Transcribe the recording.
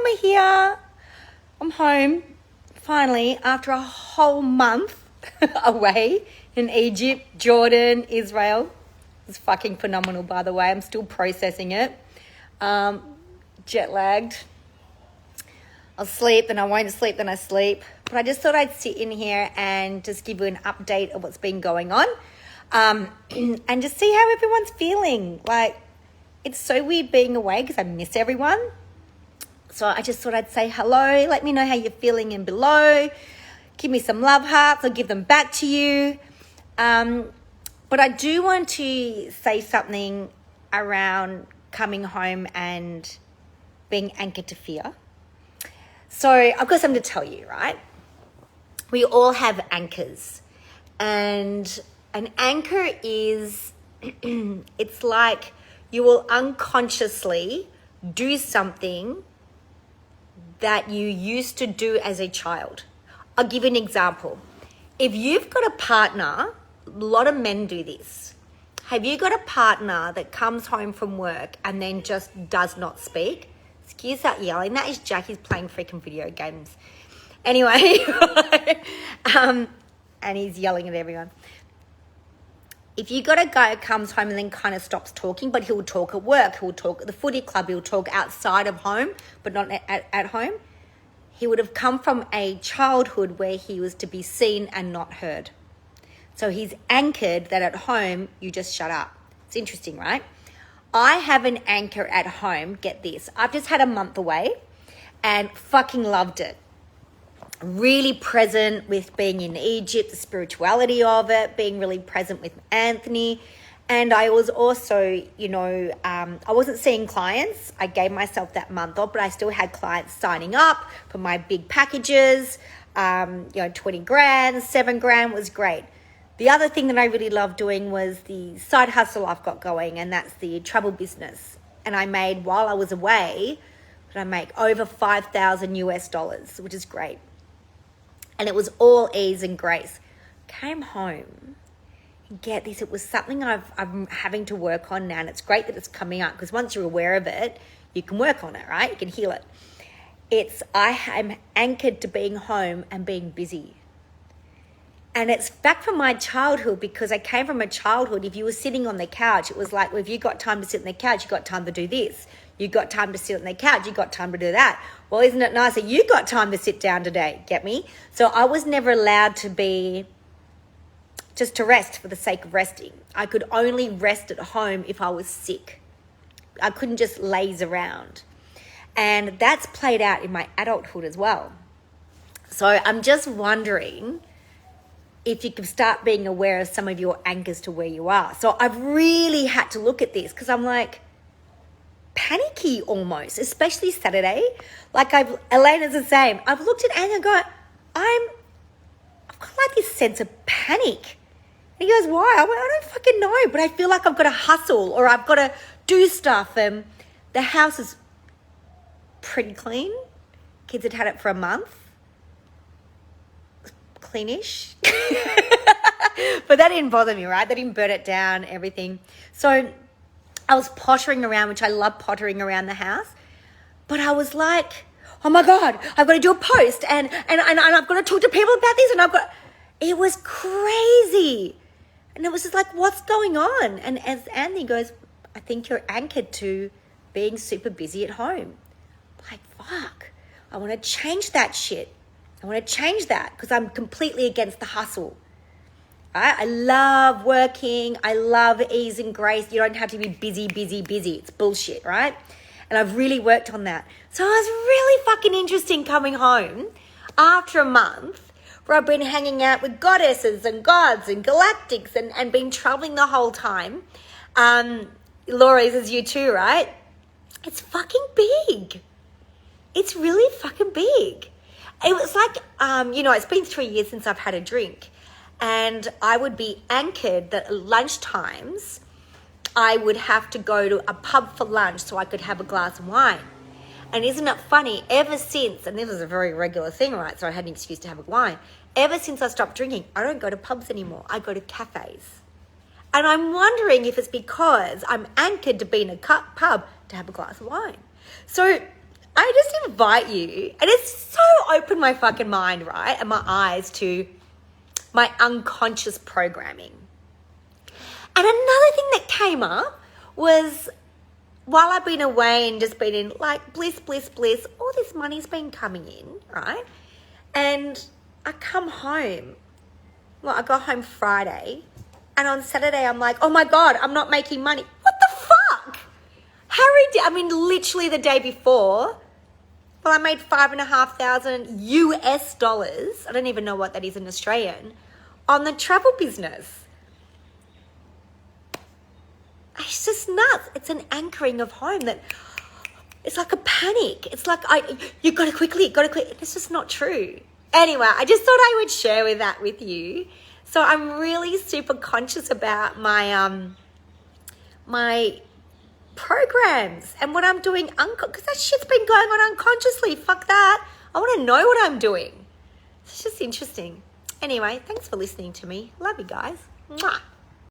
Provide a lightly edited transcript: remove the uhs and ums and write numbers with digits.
Mama here. I'm home, finally, after a whole month away in Egypt, Jordan, Israel. It's fucking phenomenal, by the way. I'm still processing it. Jet lagged. I'll sleep, then I won't sleep, then I sleep. But I just thought I'd sit in here and just give you an update of what's been going on. And just see how everyone's feeling. Like, it's so weird being away because I miss everyone. So I just thought I'd say hello. Let me know how you're feeling in below. Give me some love hearts. I'll give them back to you. But I do want to say something around coming home and being anchored to fear. So I've got something to tell you, right? We all have anchors. And an anchor is, it's like you will unconsciously do something that you used to do as a child. I'll give you an example. If you've got a partner, a lot of men do this. Have you got a partner that comes home from work and then just does not speak? Excuse that yelling. That is Jackie's playing freaking video games. Anyway, and he's yelling at everyone. If you got a guy who comes home and then kind of stops talking, but he'll talk at work, he'll talk at the footy club, he'll talk outside of home, but not at home, he would have come from a childhood where he was to be seen and not heard. So he's anchored that at home, you just shut up. It's interesting, right? I have an anchor at home. Get this. I've just had a month away and fucking loved it. Really present with being in Egypt, the spirituality of it, being really present with Anthony. And I was also, I wasn't seeing clients. I gave myself that month off, but I still had clients signing up for my big packages. 20 grand, 7 grand was great. The other thing that I really loved doing was the side hustle I've got going, and that's the travel business. And I made, while I was away, I make over $5,000 US, which is great. And it was all ease and grace. Came home, and get this, it was something I'm having to work on now, and it's great that it's coming up because once you're aware of it, you can work on it, right? You can heal it. I am anchored to being home and being busy. And it's back from my childhood because I came from a childhood. If you were sitting on the couch, it was like, well, if you got time to sit on the couch, you got time to do this. You got time to sit on the couch, you got time to do that. Well, isn't it nice that you got time to sit down today? Get me? So I was never allowed to be just to rest for the sake of resting. I could only rest at home if I was sick. I couldn't just laze around. And that's played out in my adulthood as well. So I'm just wondering if you can start being aware of some of your anchors to where you are. So I've really had to look at this because I'm like panicky almost, especially Saturday. Like Elena's the same. I've looked at Anna and go, I've got like this sense of panic. And he goes, why? I went, I don't fucking know, but I feel like I've got to hustle or I've got to do stuff. And the house is pretty clean. Kids had had it for a month. Cleanish. But that didn't bother me, right? They didn't burn it down, everything. So I was pottering around, which I love pottering around the house. But I was like, oh my God, I've got to do a post and I've got to talk to people about this it was crazy. And it was just like, what's going on? And as Anthony goes, I think you're anchored to being super busy at home. Like, fuck, I want to change that shit. I want to change that because I'm completely against the hustle. Right? I love working. I love ease and grace. You don't have to be busy. It's bullshit, right? And I've really worked on that. So it was really fucking interesting coming home after a month where I've been hanging out with goddesses and gods and galactics and been traveling the whole time. Laura, this is you too, right? It's fucking big. It's really fucking big. It was like, it's been 3 years since I've had a drink. And I would be anchored that at lunchtimes, I would have to go to a pub for lunch so I could have a glass of wine. And isn't it funny, ever since, and this was a very regular thing, right? So I had an excuse to have a wine. Ever since I stopped drinking, I don't go to pubs anymore. I go to cafes. And I'm wondering if it's because I'm anchored to be in a pub to have a glass of wine. So I just invite you, and it's so opened my fucking mind, right? And my eyes to my unconscious programming. And another thing that came up was while I've been away and just been in like bliss, all this money's been coming in, right? And I come home. Well, I got home Friday, and on Saturday I'm like, oh my God, I'm not making money. What the fuck? Literally the day before, well, I made $5,500 US dollars. I don't even know what that is in Australian, on the travel business. It's just nuts. It's an anchoring of home that it's like a panic. It's like, you got to quickly. It's just not true. Anyway, I just thought I would share that with you. So I'm really super conscious about my my programs and what I'm doing because that shit's been going on unconsciously. Fuck that. I want to know what I'm doing. It's just interesting. Anyway, thanks for listening to me. Love you guys. Mwah.